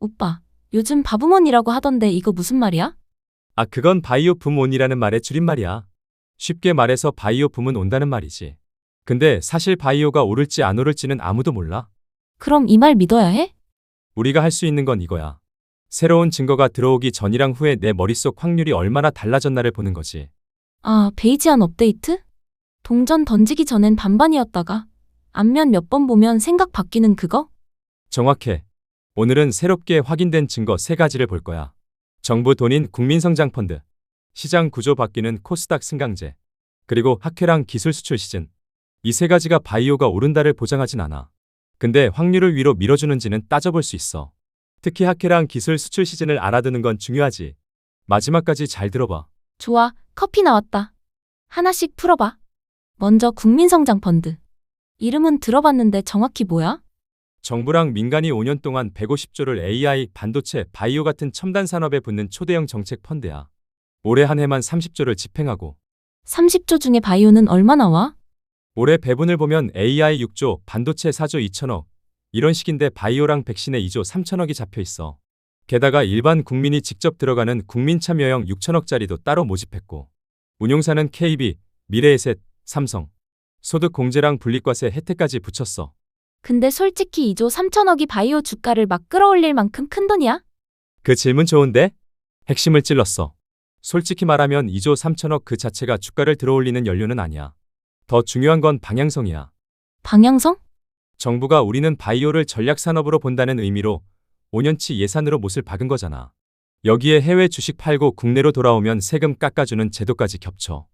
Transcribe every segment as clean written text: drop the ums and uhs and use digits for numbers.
오빠, 요즘 바브몬이라고 하던데 이거 무슨 말이야? 아, 그건 바이오 붐 온이라는 말의 줄임말이야. 쉽게 말해서 바이오 붐은 온다는 말이지. 근데 사실 바이오가 오를지 안 오를지는 아무도 몰라. 그럼 이 말 믿어야 해? 우리가 할 수 있는 건 이거야. 새로운 증거가 들어오기 전이랑 후에 내 머릿속 확률이 얼마나 달라졌나를 보는 거지. 아, 베이지안 업데이트? 동전 던지기 전엔 반반이었다가 앞면 몇 번 보면 생각 바뀌는 그거? 정확해. 오늘은 새롭게 확인된 증거 3가지를 볼 거야. 정부 돈인 국민성장펀드, 시장 구조 바뀌는 코스닥 승강제, 그리고 학회랑 기술 수출 시즌. 이 3가지가 바이오가 오른다를 보장하진 않아. 근데 확률을 위로 밀어주는지는 따져볼 수 있어. 특히 학회랑 기술 수출 시즌을 알아두는 건 중요하지. 마지막까지 잘 들어봐. 좋아, 커피 나왔다. 하나씩 풀어봐. 먼저 국민성장펀드. 이름은 들어봤는데 정확히 뭐야? 정부랑 민간이 5년 동안 150조를 AI, 반도체, 바이오 같은 첨단 산업에 붓는 초대형 정책 펀드야. 올해 한 해만 30조를 집행하고 30조 중에 바이오는 얼마 나와? 올해 배분을 보면 AI 6조, 반도체 4조 2천억 이런 식인데 바이오랑 백신에 2조 3천억이 잡혀 있어. 게다가 일반 국민이 직접 들어가는 국민참여형 6천억짜리도 따로 모집했고 운용사는 KB, 미래에셋, 삼성, 소득공제랑 분리과세 혜택까지 붙였어. 근데 솔직히 2조 3천억이 바이오 주가를 막 끌어올릴 만큼 큰 돈이야? 그 질문 좋은데? 핵심을 찔렀어. 솔직히 말하면 2조 3천억 그 자체가 주가를 들어올리는 연료는 아니야. 더 중요한 건 방향성이야. 방향성? 정부가 우리는 바이오를 전략산업으로 본다는 의미로 5년치 예산으로 못을 박은 거잖아. 여기에 해외 주식 팔고 국내로 돌아오면 세금 깎아주는 제도까지 겹쳐.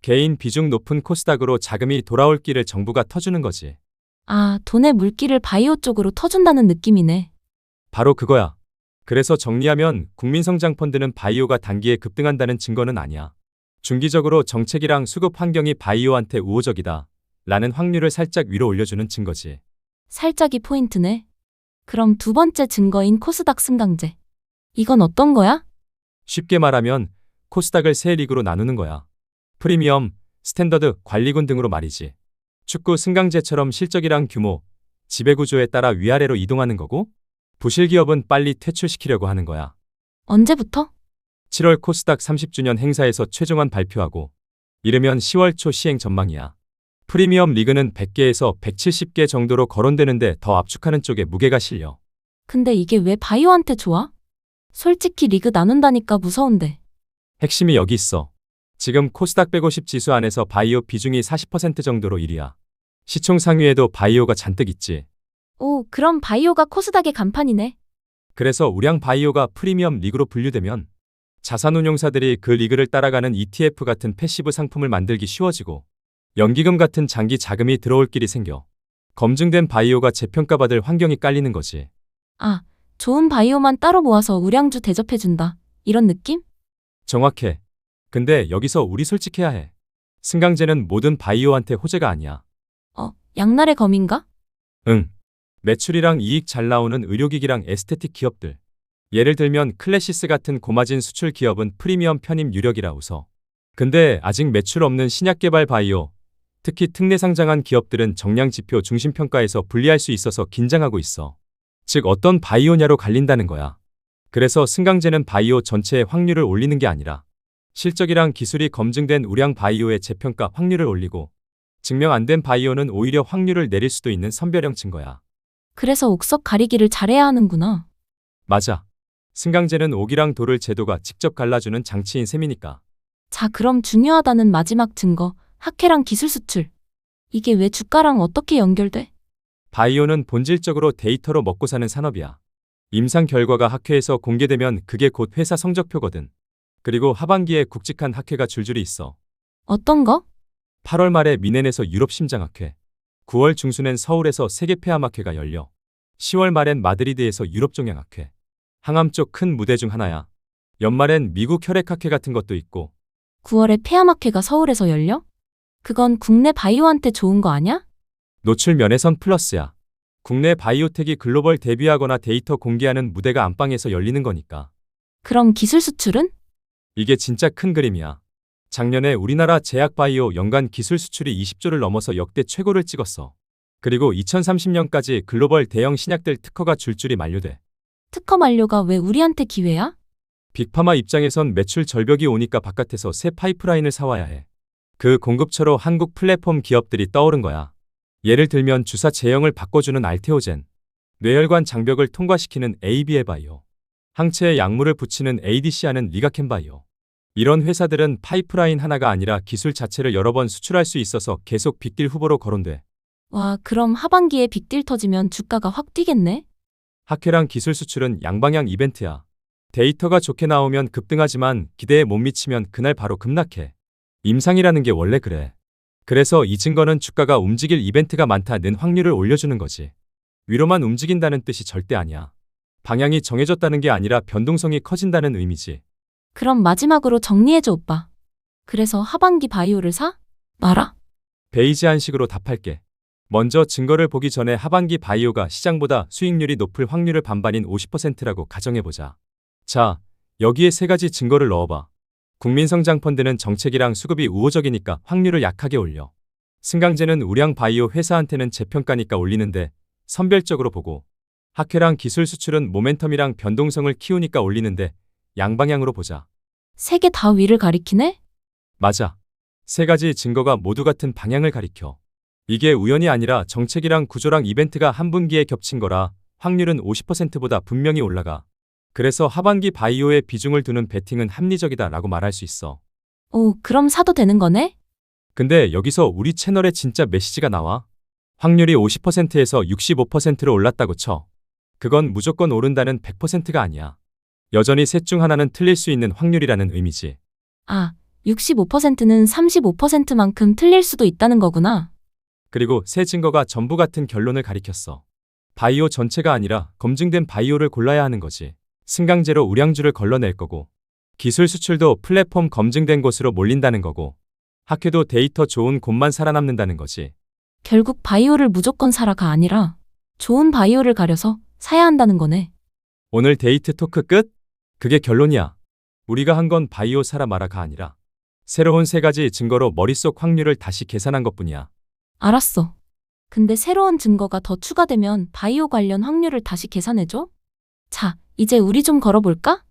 개인 비중 높은 코스닥으로 자금이 돌아올 길을 정부가 터주는 거지. 아, 돈의 물기를 바이오 쪽으로 터준다는 느낌이네. 바로 그거야. 그래서 정리하면 국민성장펀드는 바이오가 단기에 급등한다는 증거는 아니야. 중기적으로 정책이랑 수급 환경이 바이오한테 우호적이다 라는 확률을 살짝 위로 올려주는 증거지. 살짝이 포인트네. 그럼 두 번째 증거인 코스닥 승강제. 이건 어떤 거야? 쉽게 말하면 코스닥을 세 리그로 나누는 거야. 프리미엄, 스탠더드, 관리군 등으로 말이지. 축구 승강제처럼 실적이랑 규모, 지배구조에 따라 위아래로 이동하는 거고 부실 기업은 빨리 퇴출시키려고 하는 거야. 언제부터? 7월 코스닥 30주년 행사에서 최종안 발표하고 이르면 10월 초 시행 전망이야. 프리미엄 리그는 100개에서 170개 정도로 거론되는데 더 압축하는 쪽에 무게가 실려. 근데 이게 왜 바이오한테 좋아? 솔직히 리그 나눈다니까 무서운데. 핵심이 여기 있어. 지금 코스닥 150 지수 안에서 바이오 비중이 40% 정도로 1위야. 시총 상위에도 바이오가 잔뜩 있지. 오, 그럼 바이오가 코스닥의 간판이네. 그래서 우량 바이오가 프리미엄 리그로 분류되면 자산운용사들이 그 리그를 따라가는 ETF 같은 패시브 상품을 만들기 쉬워지고 연기금 같은 장기 자금이 들어올 길이 생겨. 검증된 바이오가 재평가받을 환경이 깔리는 거지. 아, 좋은 바이오만 따로 모아서 우량주 대접해준다. 이런 느낌? 정확해. 근데 여기서 우리 솔직해야 해. 승강제는 모든 바이오한테 호재가 아니야. 양날의 검인가? 응. 매출이랑 이익 잘 나오는 의료기기랑 에스테틱 기업들. 예를 들면 클래시스 같은 고마진 수출 기업은 프리미엄 편입 유력이라 웃어. 근데 아직 매출 없는 신약 개발 바이오, 특히 특례 상장한 기업들은 정량 지표 중심 평가에서 불리할 수 있어서 긴장하고 있어. 즉 어떤 바이오냐로 갈린다는 거야. 그래서 승강제는 바이오 전체의 확률을 올리는 게 아니라 실적이랑 기술이 검증된 우량 바이오의 재평가 확률을 올리고 증명 안 된 바이오는 오히려 확률을 내릴 수도 있는 선별형 증거야. 그래서 옥석 가리기를 잘해야 하는구나. 맞아. 승강제는 옥이랑 돌을 제도가 직접 갈라주는 장치인 셈이니까. 자, 그럼 중요하다는 마지막 증거, 학회랑 기술 수출. 이게 왜 주가랑 어떻게 연결돼? 바이오는 본질적으로 데이터로 먹고 사는 산업이야. 임상 결과가 학회에서 공개되면 그게 곧 회사 성적표거든. 그리고 하반기에 굵직한 학회가 줄줄이 있어. 어떤 거? 8월 말에 미넨에서 유럽 심장학회, 9월 중순엔 서울에서 세계 폐암학회가 열려. 10월 말엔 마드리드에서 유럽 종양학회. 항암 쪽 큰 무대 중 하나야. 연말엔 미국 혈액학회 같은 것도 있고. 9월에 폐암학회가 서울에서 열려? 그건 국내 바이오한테 좋은 거 아냐? 노출 면에선 플러스야. 국내 바이오텍이 글로벌 데뷔하거나 데이터 공개하는 무대가 안방에서 열리는 거니까. 그럼 기술 수출은? 이게 진짜 큰 그림이야. 작년에 우리나라 제약바이오 연간 기술 수출이 20조를 넘어서 역대 최고를 찍었어. 그리고 2030년까지 글로벌 대형 신약들 특허가 줄줄이 만료돼. 특허 만료가 왜 우리한테 기회야? 빅파마 입장에선 매출 절벽이 오니까 바깥에서 새 파이프라인을 사와야 해. 그 공급처로 한국 플랫폼 기업들이 떠오른 거야. 예를 들면 주사 제형을 바꿔주는 알테오젠, 뇌혈관 장벽을 통과시키는 ABL바이오, 항체에 약물을 붙이는 ADC하는 리가켄바이오. 이런 회사들은 파이프라인 하나가 아니라 기술 자체를 여러 번 수출할 수 있어서 계속 빅딜 후보로 거론돼. 와, 그럼 하반기에 빅딜 터지면 주가가 확 뛰겠네? 학회랑 기술 수출은 양방향 이벤트야. 데이터가 좋게 나오면 급등하지만 기대에 못 미치면 그날 바로 급락해. 임상이라는 게 원래 그래. 그래서 이 증거는 주가가 움직일 이벤트가 많다는 확률을 올려주는 거지. 위로만 움직인다는 뜻이 절대 아니야. 방향이 정해졌다는 게 아니라 변동성이 커진다는 의미지. 그럼 마지막으로 정리해줘, 오빠. 그래서 하반기 바이오를 사? 말아? 베이지한 식으로 답할게. 먼저 증거를 보기 전에 하반기 바이오가 시장보다 수익률이 높을 확률을 반반인 50%라고 가정해보자. 자, 여기에 세 가지 증거를 넣어봐. 국민성장펀드는 정책이랑 수급이 우호적이니까 확률을 약하게 올려. 승강제는 우량 바이오 회사한테는 재평가니까 올리는데 선별적으로 보고. 학회랑 기술 수출은 모멘텀이랑 변동성을 키우니까 올리는데 양방향으로 보자. 세 개 다 위를 가리키네? 맞아. 세 가지 증거가 모두 같은 방향을 가리켜. 이게 우연이 아니라 정책이랑 구조랑 이벤트가 한 분기에 겹친 거라 확률은 50%보다 분명히 올라가. 그래서 하반기 바이오에 비중을 두는 베팅은 합리적이다 라고 말할 수 있어. 오, 그럼 사도 되는 거네? 근데 여기서 우리 채널에 진짜 메시지가 나와. 확률이 50%에서 65%로 올랐다고 쳐. 그건 무조건 오른다는 100%가 아니야. 여전히 셋 중 하나는 틀릴 수 있는 확률이라는 의미지. 아, 65%는 35%만큼 틀릴 수도 있다는 거구나. 그리고 세 증거가 전부 같은 결론을 가리켰어. 바이오 전체가 아니라 검증된 바이오를 골라야 하는 거지. 승강제로 우량주를 걸러낼 거고, 기술 수출도 플랫폼 검증된 곳으로 몰린다는 거고, 학회도 데이터 좋은 곳만 살아남는다는 거지. 결국 바이오를 무조건 사라가 아니라 좋은 바이오를 가려서 사야 한다는 거네. 오늘 데이트 토크 끝? 그게 결론이야. 우리가 한 건 바이오 사라 마라가 아니라 새로운 세 가지 증거로 머릿속 확률을 다시 계산한 것뿐이야. 알았어. 근데 새로운 증거가 더 추가되면 바이오 관련 확률을 다시 계산해줘? 자, 이제 우리 좀 걸어볼까?